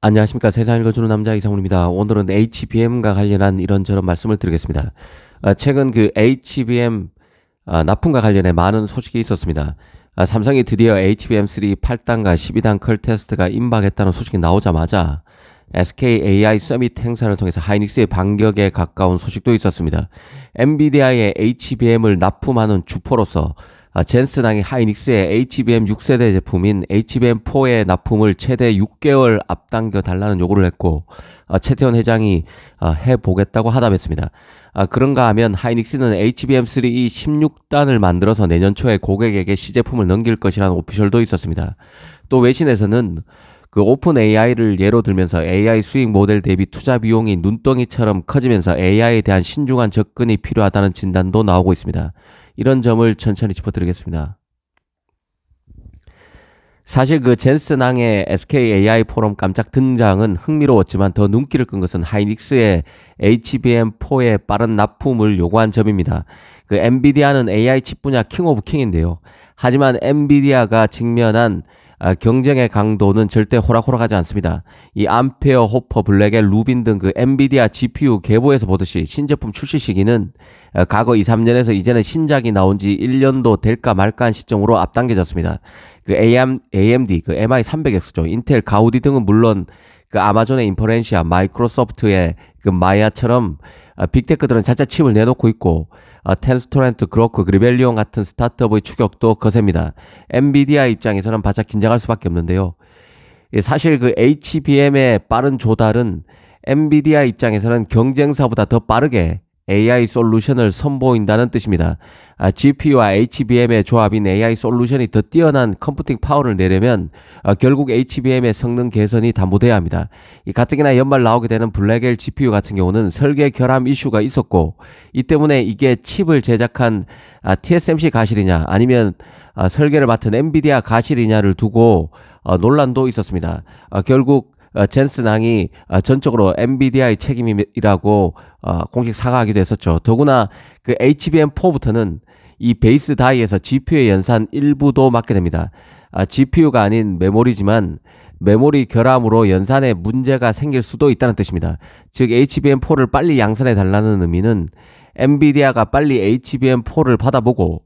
안녕하십니까. 세상 읽어주는 남자 이상훈입니다. 오늘은 HBM과 관련한 이런저런 말씀을 드리겠습니다. 최근 그 HBM 납품과 관련해 많은 소식이 있었습니다. 삼성이 드디어 HBM3 8단과 12단 컬 테스트가 임박했다는 소식이 나오자마자 SK AI 서밋 행사를 통해서 하이닉스의 반격에 가까운 소식도 있었습니다. 엔비디아의 HBM을 납품하는 주포로서 젠슨항이 하이닉스의 HBM 6세대 제품인 HBM4의 납품을 최대 6개월 앞당겨 달라는 요구를 했고 최태원 회장이 해보겠다고 하답했습니다. 그런가 하면 하이닉스는 HBM3 16단을 만들어서 내년 초에 고객에게 시제품을 넘길 것이라는 오피셜도 있었습니다. 또 외신에서는 그 오픈 AI를 예로 들면서 AI 수익 모델 대비 투자 비용이 눈덩이처럼 커지면서 AI에 대한 신중한 접근이 필요하다는 진단도 나오고 있습니다. 이런 점을 천천히 짚어드리겠습니다. 사실 그 젠슨항의 SK AI 포럼 깜짝 등장은 흥미로웠지만 더 눈길을 끈 것은 하이닉스의 HBM4의 빠른 납품을 요구한 점입니다. 그 엔비디아는 AI 칩 분야 킹 오브 킹인데요. 하지만 엔비디아가 직면한 경쟁의 강도는 절대 호락호락하지 않습니다. 이 암페어, 호퍼, 블랙의 루빈 등 그 엔비디아 GPU 계보에서 보듯이 신제품 출시 시기는 과거 2, 3년에서 이제는 신작이 나온 지 1년도 될까 말까한 시점으로 앞당겨졌습니다. 그 AMD, 그 MI300X죠. 인텔 가우디 등은 물론 그 아마존의 인퍼렌시아, 마이크로소프트의 그 마야처럼 빅테크들은 자체 칩을 내놓고 있고 텐스토렌트, 그로크, 그리벨리온 같은 스타트업의 추격도 거셉니다. 엔비디아 입장에서는 바짝 긴장할 수밖에 없는데요. 사실 그 HBM의 빠른 조달은 엔비디아 입장에서는 경쟁사보다 더 빠르게 AI 솔루션을 선보인다는 뜻입니다. GPU와 HBM의 조합인 AI 솔루션이 더 뛰어난 컴퓨팅 파워를 내려면 결국 HBM의 성능 개선이 담보돼야 합니다. 이 가뜩이나 연말 나오게 되는 블랙엘 GPU 같은 경우는 설계 결함 이슈가 있었고 이 때문에 이게 칩을 제작한 TSMC 가실이냐 아니면 설계를 맡은 엔비디아 가실이냐를 두고 논란도 있었습니다. 결국 젠슨항이 전적으로 엔비디아의 책임이라고 공식 사과하기도 했었죠. 더구나 그 HBM4부터는 이 베이스 다이에서 GPU의 연산 일부도 맡게 됩니다. GPU가 아닌 메모리지만 메모리 결함으로 연산에 문제가 생길 수도 있다는 뜻입니다. 즉 HBM4를 빨리 양산해 달라는 의미는 엔비디아가 빨리 HBM4를 받아보고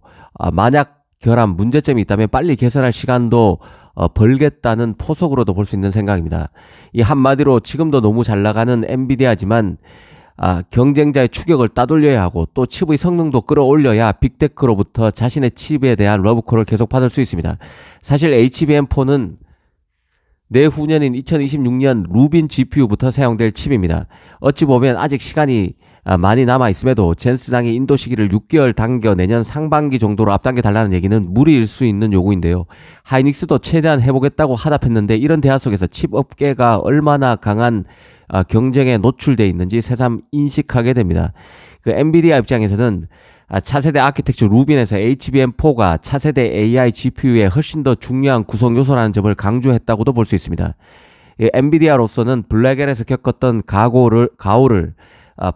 만약 결함 문제점이 있다면 빨리 개선할 시간도 벌겠다는 포석으로도 볼 수 있는 생각입니다. 이 한마디로 지금도 너무 잘 나가는 엔비디아지만 경쟁자의 추격을 따돌려야 하고 또 칩의 성능도 끌어올려야 빅테크로부터 자신의 칩에 대한 러브콜을 계속 받을 수 있습니다. 사실 HBM4는 내후년인 2026년 루빈 GPU부터 사용될 칩입니다. 어찌 보면 아직 시간이 많이 남아 있음에도 젠슨항이 인도 시기를 6개월 당겨 내년 상반기 정도로 앞당겨 달라는 얘기는 무리일 수 있는 요구인데요. 하이닉스도 최대한 해보겠다고 하답했는데 이런 대화 속에서 칩 업계가 얼마나 강한 경쟁에 노출돼 있는지 새삼 인식하게 됩니다. 그 엔비디아 입장에서는 차세대 아키텍처 루빈에서 HBM4가 차세대 AI GPU의 훨씬 더 중요한 구성 요소라는 점을 강조했다고도 볼 수 있습니다. 엔비디아로서는 블랙엘에서 겪었던 가오를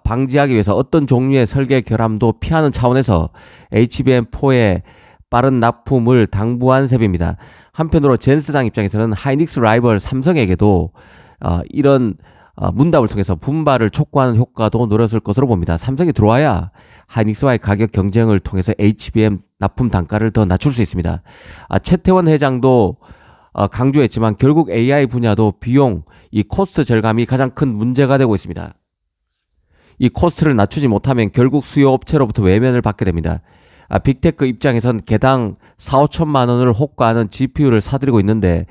방지하기 위해서 어떤 종류의 설계 결함도 피하는 차원에서 HBM4의 빠른 납품을 당부한 셈입니다. 한편으로 젠슨항 입장에서는 하이닉스 라이벌 삼성에게도 이런 문답을 통해서 분발을 촉구하는 효과도 노렸을 것으로 봅니다. 삼성이 들어와야 하이닉스와의 가격 경쟁을 통해서 HBM 납품 단가를 더 낮출 수 있습니다. 최태원 회장도 강조했지만 결국 AI 분야도 비용, 이 코스트 절감이 가장 큰 문제가 되고 있습니다. 이 코스트를 낮추지 못하면 결국 수요 업체로부터 외면을 받게 됩니다. 빅테크 입장에선 개당 4, 5천만 원을 호가하는 GPU를 사들이고 있는데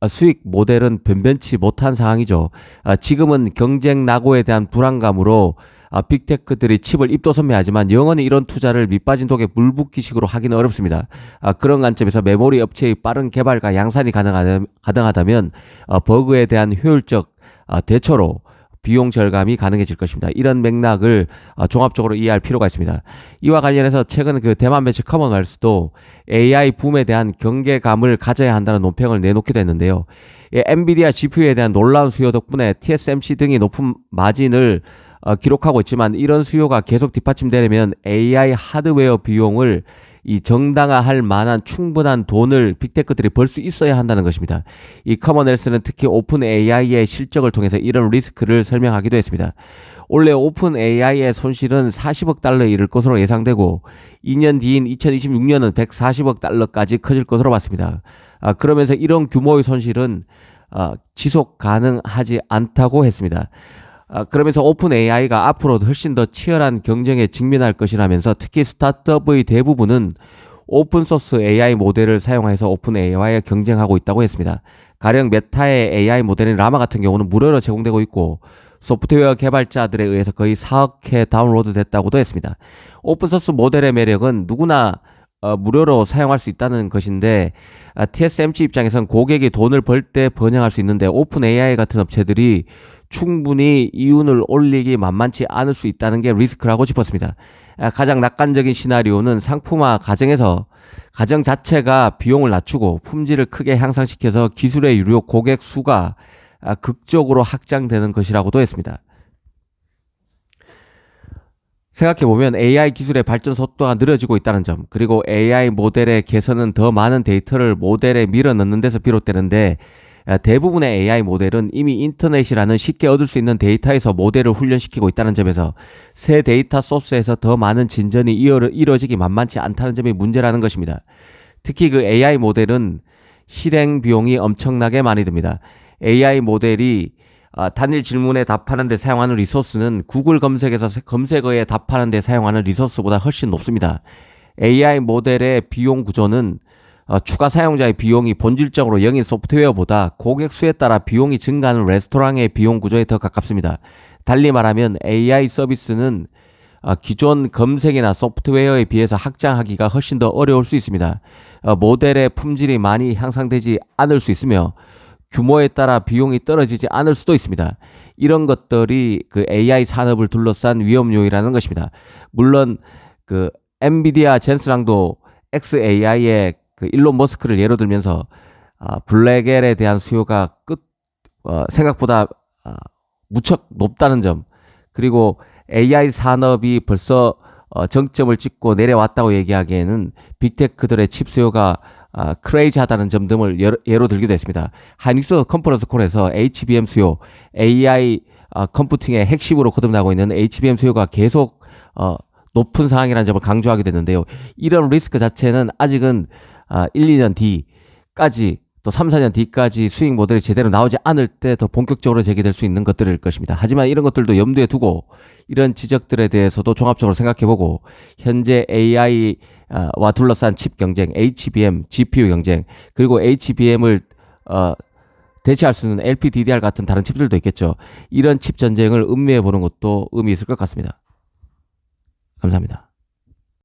수익 모델은 변변치 못한 상황이죠. 지금은 경쟁 낙오에 대한 불안감으로 빅테크들이 칩을 입도선매하지만 영원히 이런 투자를 밑빠진 독에 물붓기식으로 하기는 어렵습니다. 그런 관점에서 메모리 업체의 빠른 개발과 양산이 가능하다면 버그에 대한 효율적 대처로 비용 절감이 가능해질 것입니다. 이런 맥락을 종합적으로 이해할 필요가 있습니다. 이와 관련해서 최근 그 대만 매체 커먼웰스도 AI 붐에 대한 경계감을 가져야 한다는 논평을 내놓기도 했는데요. 엔비디아 GPU에 대한 놀라운 수요 덕분에 TSMC 등이 높은 마진을 기록하고 있지만 이런 수요가 계속 뒷받침되려면 AI 하드웨어 비용을 이 정당화할 만한 충분한 돈을 빅테크들이 벌 수 있어야 한다는 것입니다. 이 커먼웰스는 특히 오픈 AI의 실적을 통해서 이런 리스크를 설명하기도 했습니다. 올해 오픈 AI의 손실은 40억 달러에 이를 것으로 예상되고 2년 뒤인 2026년은 140억 달러까지 커질 것으로 봤습니다. 그러면서 이런 규모의 손실은 지속 가능하지 않다고 했습니다. 그러면서 오픈 AI가 앞으로 훨씬 더 치열한 경쟁에 직면할 것이라면서 특히 스타트업의 대부분은 오픈소스 AI 모델을 사용해서 오픈 AI와 경쟁하고 있다고 했습니다. 가령 메타의 AI 모델인 라마 같은 경우는 무료로 제공되고 있고 소프트웨어 개발자들에 의해서 거의 4억 회 다운로드 됐다고도 했습니다. 오픈소스 모델의 매력은 누구나 무료로 사용할 수 있다는 것인데 TSMC 입장에선 고객이 돈을 벌 때 번영할 수 있는데 오픈 AI 같은 업체들이 충분히 이윤을 올리기 만만치 않을 수 있다는 게 리스크라고 짚었습니다. 가장 낙관적인 시나리오는 상품화 과정에서 가정 자체가 비용을 낮추고 품질을 크게 향상시켜서 기술의 유료 고객 수가 극적으로 확장되는 것이라고도 했습니다. 생각해보면 AI 기술의 발전 속도가 느려지고 있다는 점, 그리고 AI 모델의 개선은 더 많은 데이터를 모델에 밀어 넣는 데서 비롯되는데 대부분의 AI 모델은 이미 인터넷이라는 쉽게 얻을 수 있는 데이터에서 모델을 훈련시키고 있다는 점에서 새 데이터 소스에서 더 많은 진전이 이루어지기 만만치 않다는 점이 문제라는 것입니다. 특히 그 AI 모델은 실행 비용이 엄청나게 많이 듭니다. AI 모델이 단일 질문에 답하는 데 사용하는 리소스는 구글 검색에서 검색어에 답하는 데 사용하는 리소스보다 훨씬 높습니다. AI 모델의 비용 구조는 추가 사용자의 비용이 본질적으로 영인 소프트웨어보다 고객 수에 따라 비용이 증가하는 레스토랑의 비용 구조에 더 가깝습니다. 달리 말하면 AI 서비스는 기존 검색이나 소프트웨어에 비해서 확장하기가 훨씬 더 어려울 수 있습니다. 모델의 품질이 많이 향상되지 않을 수 있으며 규모에 따라 비용이 떨어지지 않을 수도 있습니다. 이런 것들이 그 AI 산업을 둘러싼 위험 요인이라는 것입니다. 물론 그 엔비디아 젠슨왕도 xAI의 그 일론 머스크를 예로 들면서 블랙엘에 대한 수요가 생각보다 무척 높다는 점, 그리고 AI 산업이 벌써 정점을 찍고 내려왔다고 얘기하기에는 빅테크들의 칩 수요가 크레이지하다는 점 등을 예로 들기도 했습니다. 하이닉스 컨퍼런스 콜에서 HBM 수요, AI 컴퓨팅의 핵심으로 거듭나고 있는 HBM 수요가 계속 높은 상황이라는 점을 강조하게 됐는데요. 이런 리스크 자체는 아직은 1, 2년 뒤까지 또 3, 4년 뒤까지 수익 모델이 제대로 나오지 않을 때 더 본격적으로 제기될 수 있는 것들일 것입니다. 하지만 이런 것들도 염두에 두고 이런 지적들에 대해서도 종합적으로 생각해보고 현재 AI와 둘러싼 칩 경쟁, HBM, GPU 경쟁, 그리고 HBM을 대체할 수 있는 LPDDR 같은 다른 칩들도 있겠죠. 이런 칩 전쟁을 음미해보는 것도 의미 있을 것 같습니다. 감사합니다.